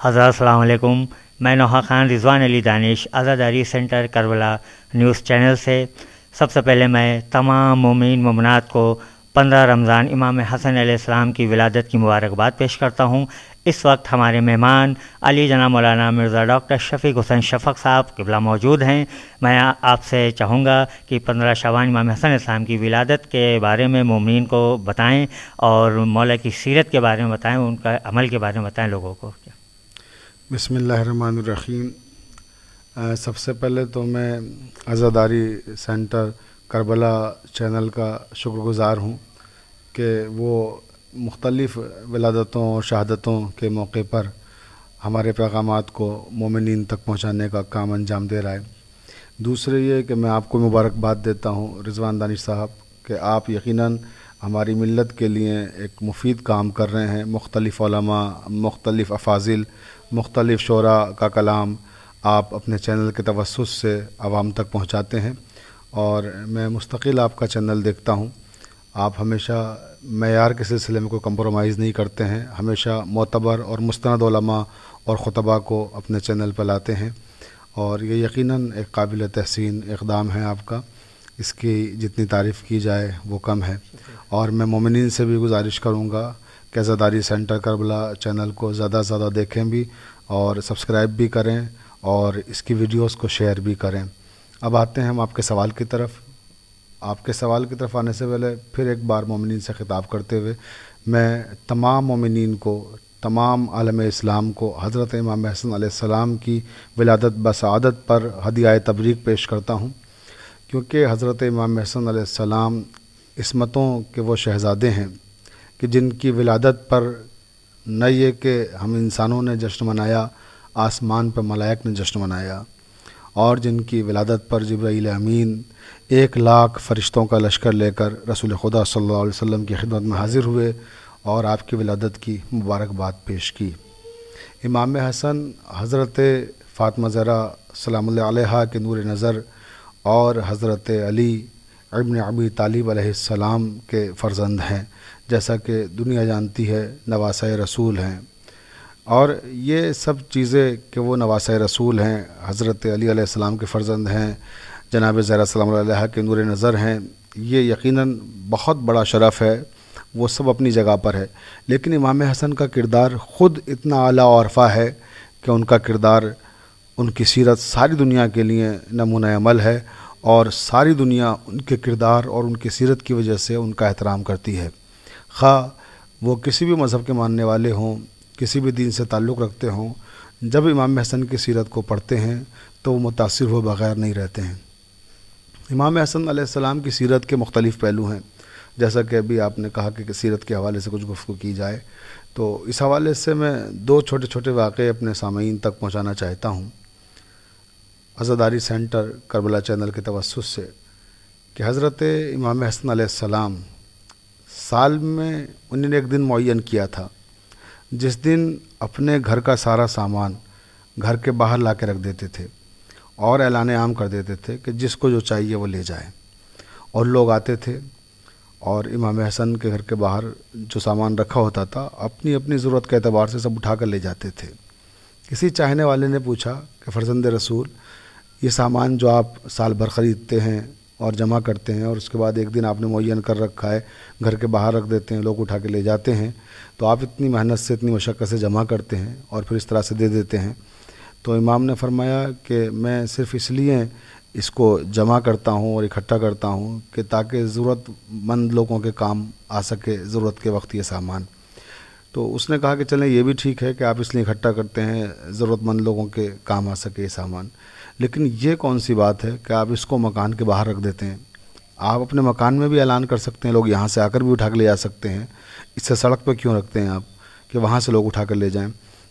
حضرات السلام علیکم. میں نوحہ خان رضوان علی دانش عزاداری سینٹر کربلا نیوز چینل سے سب سے پہلے میں تمام مومنین مومنات کو 15 رمضان امام حسن علیہ السلام کی ولادت کی مبارکباد پیش کرتا ہوں. اس وقت ہمارے مہمان علی جناب مولانا مرزا ڈاکٹر شفیق حسین شفق صاحب قبلہ موجود ہیں. میں آپ سے چاہوں گا کہ 15 شعبان امام حسن علیہ السلام کی ولادت کے بارے میں مومنین کو بتائیں اور مولا کی سیرت کے بارے میں بتائیں, ان کا عمل کے بارے میں بتائیں لوگوں کو. بسم اللہ الرحمن الرحیم. سب سے پہلے تو میں عزاداری سینٹر کربلا چینل کا شکر گزار ہوں کہ وہ مختلف ولادتوں اور شہادتوں کے موقع پر ہمارے پیغامات کو مومنین تک پہنچانے کا کام انجام دے رہا ہے. دوسرے یہ کہ میں آپ کو مبارکباد دیتا ہوں رضوان دانش صاحب کہ آپ یقیناً ہماری ملت کے لیے ایک مفید کام کر رہے ہیں. مختلف علماء, مختلف افاضل, مختلف شعراء کا کلام آپ اپنے چینل کے توسط سے عوام تک پہنچاتے ہیں اور میں مستقل آپ کا چینل دیکھتا ہوں. آپ ہمیشہ معیار کے سلسلے میں کوئی کمپرومائز نہیں کرتے ہیں, ہمیشہ معتبر اور مستند علماء اور خطباء کو اپنے چینل پر لاتے ہیں اور یہ یقیناً ایک قابل تحسین اقدام ہے آپ کا. اس کی جتنی تعریف کی جائے وہ کم ہے. اور میں مومنین سے بھی گزارش کروں گا کہ عزاداری سینٹر کربلا چینل کو زیادہ سے زیادہ دیکھیں بھی اور سبسکرائب بھی کریں اور اس کی ویڈیوز کو شیئر بھی کریں. اب آتے ہیں ہم آپ کے سوال کی طرف. آپ کے سوال کی طرف آنے سے پہلے پھر ایک بار مومنین سے خطاب کرتے ہوئے میں تمام مومنین کو, تمام عالم اسلام کو حضرت امام حسن علیہ السلام کی ولادت بسعادت پر ہدیہ تبریک پیش کرتا ہوں, کیونکہ حضرت امام حسن علیہ السلام عصمتوں کے وہ شہزادے ہیں کہ جن کی ولادت پر نہ یہ کہ ہم انسانوں نے جشن منایا, آسمان پہ ملائک نے جشن منایا, اور جن کی ولادت پر جبرائیل امین 1,00,000 فرشتوں کا لشکر لے کر رسول خدا صلی اللہ علیہ وسلم کی خدمت میں حاضر ہوئے اور آپ کی ولادت کی مبارکباد پیش کی. امام حسن حضرت فاطمہ زہرا سلام اللہ علیہا کے نور نظر اور حضرت علی ابن ابی طالب علیہ السلام کے فرزند ہیں, جیسا کہ دنیا جانتی ہے نواسۂ رسول ہیں. اور یہ سب چیزیں کہ وہ نواسۂ رسول ہیں, حضرت علی علیہ السلام کے فرزند ہیں, جناب زہرا سلام اللہ علیہا کے نور نظر ہیں, یہ یقیناً بہت بڑا شرف ہے. وہ سب اپنی جگہ پر ہے, لیکن امام حسن کا کردار خود اتنا اعلیٰ و عرفہ ہے کہ ان کا کردار, ان کی سیرت ساری دنیا کے لیے نمونہ عمل ہے اور ساری دنیا ان کے کردار اور ان کی سیرت کی وجہ سے ان کا احترام کرتی ہے. خواہ وہ کسی بھی مذہب کے ماننے والے ہوں, کسی بھی دین سے تعلق رکھتے ہوں, جب امام حسن کی سیرت کو پڑھتے ہیں تو وہ متاثر ہوئے بغیر نہیں رہتے ہیں. امام حسن علیہ السلام کی سیرت کے مختلف پہلو ہیں, جیسا کہ ابھی آپ نے کہا کہ سیرت کے حوالے سے کچھ گفتگو کی جائے, تو اس حوالے سے میں 2 چھوٹے چھوٹے واقعے اپنے سامعین تک پہنچانا چاہتا ہوں عزاداری سینٹر کربلا چینل کے توسط سے, کہ حضرت امام حسن علیہ السلام سال میں انہوں نے ایک دن معین کیا تھا جس دن اپنے گھر کا سارا سامان گھر کے باہر لا کے رکھ دیتے تھے اور اعلان عام کر دیتے تھے کہ جس کو جو چاہیے وہ لے جائے. اور لوگ آتے تھے اور امام حسن کے گھر کے باہر جو سامان رکھا ہوتا تھا اپنی اپنی ضرورت کے اعتبار سے سب اٹھا کر لے جاتے تھے. کسی چاہنے والے نے پوچھا کہ فرزند رسول, یہ سامان جو آپ سال بھر خریدتے ہیں اور جمع کرتے ہیں اور اس کے بعد ایک دن آپ نے معین کر رکھا ہے, گھر کے باہر رکھ دیتے ہیں, لوگ اٹھا کے لے جاتے ہیں, تو آپ اتنی محنت سے, اتنی مشقت سے جمع کرتے ہیں اور پھر اس طرح سے دے دیتے ہیں. تو امام نے فرمایا کہ میں صرف اس لیے اس کو جمع کرتا ہوں اور اکٹھا کرتا ہوں کہ تاکہ ضرورت مند لوگوں کے کام آ سکے ضرورت کے وقت یہ سامان. تو اس نے کہا کہ چلیں یہ بھی ٹھیک ہے کہ آپ اس لیے اکٹھا کرتے ہیں ضرورت مند لوگوں کے کام آ سکے یہ سامان, لیکن یہ کون سی بات ہے کہ آپ اس کو مکان کے باہر رکھ دیتے ہیں. آپ اپنے مکان میں بھی اعلان کر سکتے ہیں, لوگ یہاں سے آ کر بھی اٹھا کے لے جا سکتے ہیں, اس سے سڑک پہ کیوں رکھتے ہیں آپ کہ وہاں سے لوگ اٹھا کر لے جائیں.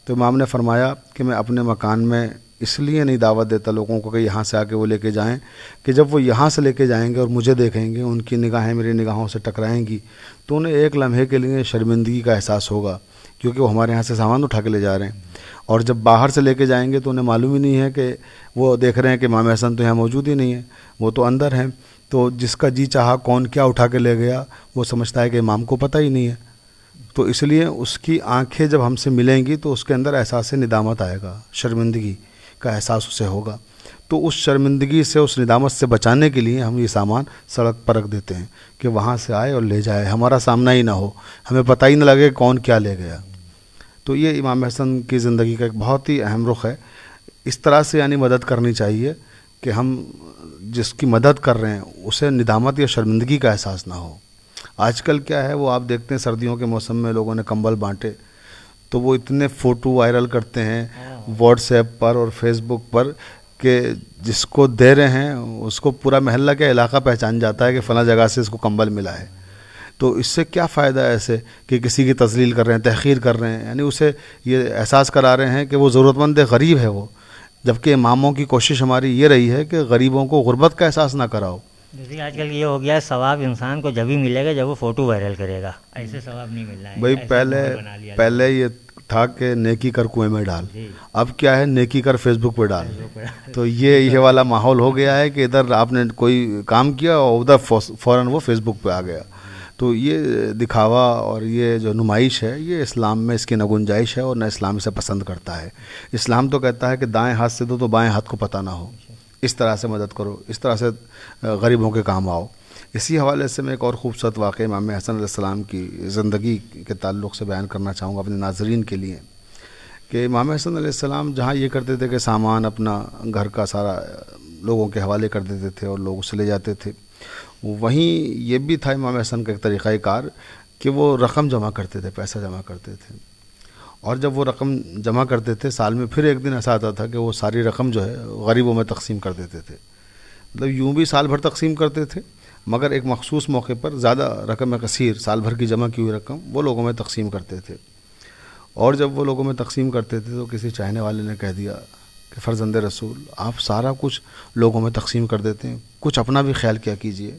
تو امام نے فرمایا کہ میں اپنے مکان میں اس لیے نہیں دعوت دیتا لوگوں کو کہ یہاں سے آ کے وہ لے کے جائیں, کہ جب وہ یہاں سے لے کے جائیں گے اور مجھے دیکھیں گے, ان کی نگاہیں میری نگاہوں سے ٹکرائیں گی, تو انہیں ایک لمحے کے لیے شرمندگی کا احساس ہوگا کیونکہ وہ ہمارے یہاں سے سامان اٹھا کے لے جا رہے ہیں. اور جب باہر سے لے کے جائیں گے تو انہیں معلوم ہی نہیں ہے کہ وہ دیکھ رہے ہیں کہ امام حسن تو یہاں موجود ہی نہیں ہے, وہ تو اندر ہیں. تو جس کا جی چاہا کون کیا اٹھا کے لے گیا وہ سمجھتا ہے کہ امام کو پتہ ہی نہیں ہے. تو اس لیے اس کی آنکھیں جب ہم سے ملیں گی تو اس کے اندر احساس ندامت آئے گا، شرمندگی کا احساس اسے ہوگا. تو اس شرمندگی سے، اس ندامت سے بچانے کے لیے ہم یہ سامان سڑک پر رکھ دیتے ہیں کہ وہاں سے آئے اور لے جائے، ہمارا سامنا ہی نہ ہو، ہمیں پتہ ہی نہ لگے کون کیا لے گیا. تو یہ امام حسن کی زندگی کا ایک بہت ہی اہم رخ ہے. اس طرح سے یعنی مدد کرنی چاہیے کہ ہم جس کی مدد کر رہے ہیں اسے ندامت یا شرمندگی کا احساس نہ ہو. آج کل کیا ہے، وہ آپ دیکھتے ہیں سردیوں کے موسم میں لوگوں نے کمبل بانٹے تو وہ اتنے فوٹو وائرل کرتے ہیں واٹس ایپ پر اور فیس بک پر کہ جس کو دے رہے ہیں اس کو پورا محلہ کا علاقہ پہچان جاتا ہے کہ فلاں جگہ سے اس کو کمبل ملا ہے. تو اس سے کیا فائدہ ہے ایسے کہ کسی کی تذلیل کر رہے ہیں، تحقیر کر رہے ہیں، یعنی اسے یہ احساس کرا رہے ہیں کہ وہ ضرورت مند غریب ہے وہ، جبکہ اماموں کی کوشش ہماری یہ رہی ہے کہ غریبوں کو غربت کا احساس نہ کراؤ. جیسے آج کل یہ ہو گیا ہے، ثواب انسان کو جب ہی ملے گا جب وہ فوٹو وائرل کرے گا، ایسے ثواب نہیں مل رہا ہے. بھائی پہلے یہ تھا کہ نیکی کر کنویں میں ڈال، اب کیا ہے نیکی کر فیس بک پہ ڈال. تو یہ والا ماحول ہو گیا ہے کہ ادھر آپ نے کوئی کام کیا اور ادھر فوراً وہ فیس بک پہ آ گیا. تو یہ دکھاوا اور یہ جو نمائش ہے یہ اسلام میں اس کی نہ گنجائش ہے اور نہ اسلام اسے پسند کرتا ہے. اسلام تو کہتا ہے کہ دائیں ہاتھ سے دو تو بائیں ہاتھ کو پتہ نہ ہو، اس طرح سے مدد کرو، اس طرح سے غریبوں کے کام آؤ. اسی حوالے سے میں ایک اور خوبصورت واقعہ امام حسن علیہ السلام کی زندگی کے تعلق سے بیان کرنا چاہوں گا اپنے ناظرین کے لیے کہ امام حسن علیہ السلام جہاں یہ کرتے تھے کہ سامان اپنا گھر کا سارا لوگوں کے حوالے کر دیتے تھے اور لوگ اسے لے جاتے تھے، وہیں یہ بھی تھا امام حسن کا ایک طریقہ کار کہ وہ رقم جمع کرتے تھے، پیسہ جمع کرتے تھے. اور جب وہ رقم جمع کرتے تھے سال میں پھر ایک دن ایسا آتا تھا کہ وہ ساری رقم جو ہے غریبوں میں تقسیم کر دیتے تھے. مطلب یوں بھی سال بھر تقسیم کرتے تھے مگر ایک مخصوص موقع پر زیادہ رقم کثیر سال بھر کی جمع کی ہوئی رقم وہ لوگوں میں تقسیم کرتے تھے. اور جب وہ لوگوں میں تقسیم کرتے تھے تو کسی چاہنے والے نے کہہ دیا کہ فرزند رسول آپ سارا کچھ لوگوں میں تقسیم کر دیتے ہیں، کچھ اپنا بھی خیال کیا کیجئے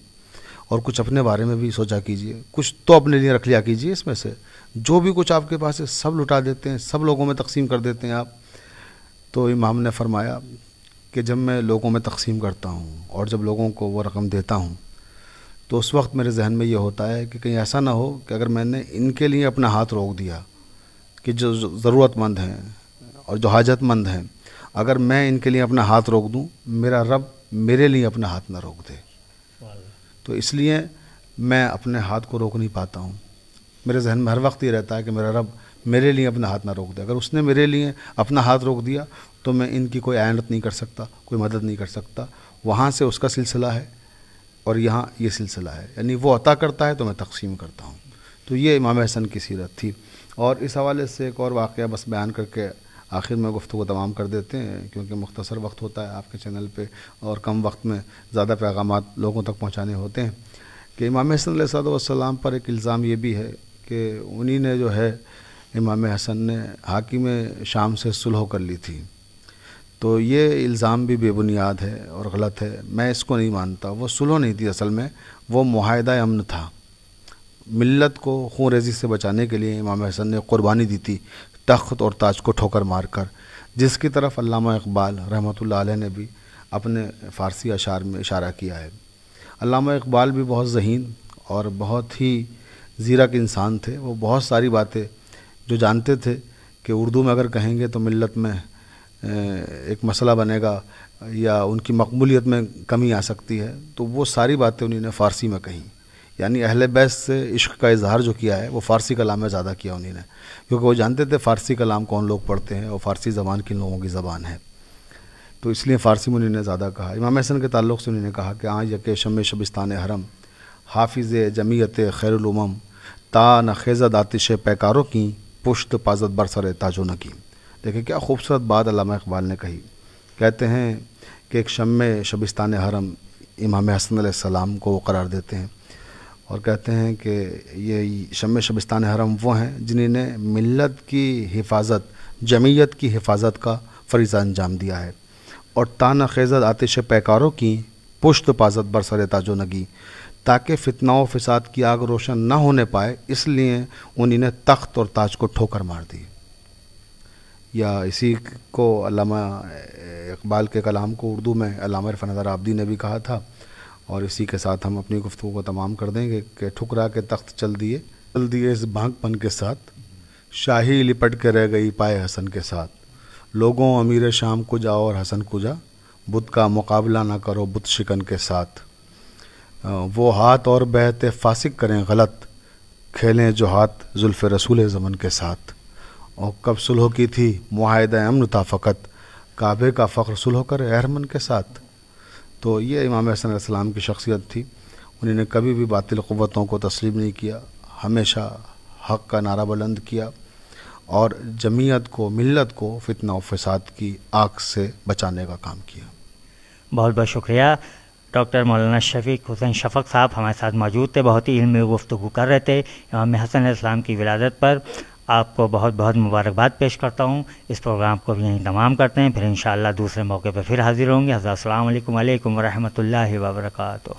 اور کچھ اپنے بارے میں بھی سوچا کیجئے، کچھ تو اپنے لیے رکھ لیا کیجئے، اس میں سے جو بھی کچھ آپ کے پاس ہے سب لٹا دیتے ہیں، سب لوگوں میں تقسیم کر دیتے ہیں آپ. تو امام نے فرمایا کہ جب میں لوگوں میں تقسیم کرتا ہوں اور جب لوگوں کو وہ رقم دیتا ہوں تو اس وقت میرے ذہن میں یہ ہوتا ہے کہ کہیں ایسا نہ ہو کہ اگر میں نے ان کے لیے اپنا ہاتھ روک دیا کہ جو ضرورت مند ہیں اور جو حاجت مند ہیں، اگر میں ان کے لیے اپنا ہاتھ روک دوں میرا رب میرے لیے اپنا ہاتھ نہ روک دے. تو اس لیے میں اپنے ہاتھ کو روک نہیں پاتا ہوں. میرے ذہن میں ہر وقت یہ رہتا ہے کہ میرا رب میرے لیے اپنا ہاتھ نہ روک دے. اگر اس نے میرے لیے اپنا ہاتھ روک دیا تو میں ان کی کوئی اعانت نہیں کر سکتا، کوئی مدد نہیں کر سکتا. وہاں سے اس کا سلسلہ ہے اور یہاں یہ سلسلہ ہے، یعنی وہ عطا کرتا ہے تو میں تقسیم کرتا ہوں. تو یہ امام حسن کی سیرت تھی. اور اس حوالے سے ایک اور واقعہ بس بیان کر کے آخر میں گفتگو تمام کر دیتے ہیں کیونکہ مختصر وقت ہوتا ہے آپ کے چینل پہ اور کم وقت میں زیادہ پیغامات لوگوں تک پہنچانے ہوتے ہیں. کہ امام حسن علیہ السلام پر ایک الزام یہ بھی ہے کہ انہی نے جو ہے امام حسن نے حاکم شام سے صلح کر لی تھی. تو یہ الزام بھی بے بنیاد ہے اور غلط ہے، میں اس کو نہیں مانتا. وہ صلح نہیں تھی، اصل میں وہ معاہدہ امن تھا. ملت کو خون ریزی سے بچانے کے لیے امام حسن نے قربانی دی تھی تخت اور تاج کو ٹھوکر مار کر، جس کی طرف علامہ اقبال رحمۃ اللہ علیہ نے بھی اپنے فارسی اشعار میں اشارہ کیا ہے. علامہ اقبال بھی بہت ذہین اور بہت ہی زیرک انسان تھے. وہ بہت ساری باتیں جو جانتے تھے کہ اردو میں اگر کہیں گے تو ملت میں ایک مسئلہ بنے گا یا ان کی مقبولیت میں کمی آ سکتی ہے، تو وہ ساری باتیں انہوں نے فارسی میں کہیں. یعنی اہل بیت سے عشق کا اظہار جو کیا ہے وہ فارسی کلام میں زیادہ کیا انہوں نے، کیونکہ وہ جانتے تھے فارسی کلام کون لوگ پڑھتے ہیں اور فارسی زبان کن لوگوں کی زبان ہے. تو اس لیے فارسی میں انہوں نے زیادہ کہا. امام حسن کے تعلق سے انہوں نے کہا کہ یک شم شبستان حرم حافظ جمیعت خیر الامم تا نخیزد آتش پیکاروں کی پشت پازد برسر تاج و نگین. دیکھیں کیا خوبصورت بات علامہ اقبال نے کہی. کہتے ہیں کہ ایک شم شبستان حرم امام حسن علیہ السلام کو وہ قرار دیتے ہیں اور کہتے ہیں کہ یہ شم شبستان حرم وہ ہیں جنہوں نے ملت کی حفاظت، جمعیت کی حفاظت کا فریضہ انجام دیا ہے. اور تانہ خیزت آتش پیکاروں کی پشت پازت برسر تاج و نگی، تاکہ فتنہ و فساد کی آگ روشن نہ ہونے پائے اس لیے انہوں نے تخت اور تاج کو ٹھوکر مار دی. یا اسی کو علامہ اقبال کے کلام کو اردو میں علامہ عرفان نثار آبادی نے بھی کہا تھا. اور اسی کے ساتھ ہم اپنی گفتگو کو تمام کر دیں گے کہ ٹھکرا کے تخت چل دیے چل دیے اس بھانگ پن کے ساتھ، شاہی لپٹ کے رہ گئی پائے حسن کے ساتھ، لوگوں امیر شام کو جا اور حسن کو جا، بت کا مقابلہ نہ کرو بت شکن کے ساتھ، وہ ہاتھ اور بہتے فاسق کریں غلط، کھیلیں جو ہاتھ زلف رسول زمن کے ساتھ، اور کب صلح کی تھی معاہدہ امن تھا فقط، کعبے کا فخر صلح کرے اہرمن کے ساتھ۔ تو یہ امام حسن علیہ السلام کی شخصیت تھی، انہوں نے کبھی بھی باطل قوتوں کو تسلیم نہیں کیا، ہمیشہ حق کا نعرہ بلند کیا اور جمعیت کو، ملت کو فتنہ و فساد کی آگ سے بچانے کا کام کیا۔ بہت بہت شکریہ ڈاکٹر مولانا شفیق حسین شفق صاحب ہمارے ساتھ موجود تھے، بہت ہی علمی گفتگو کر رہے تھے امام حسن علیہ السلام کی ولادت پر۔ آپ کو بہت بہت مبارکباد پیش کرتا ہوں۔ اس پروگرام کو بھی یہیں تمام کرتے ہیں، پھر انشاءاللہ دوسرے موقع پہ پھر حاضر ہوں گے۔ حضرت السلام علیکم ورحمۃ اللہ وبرکاتہ۔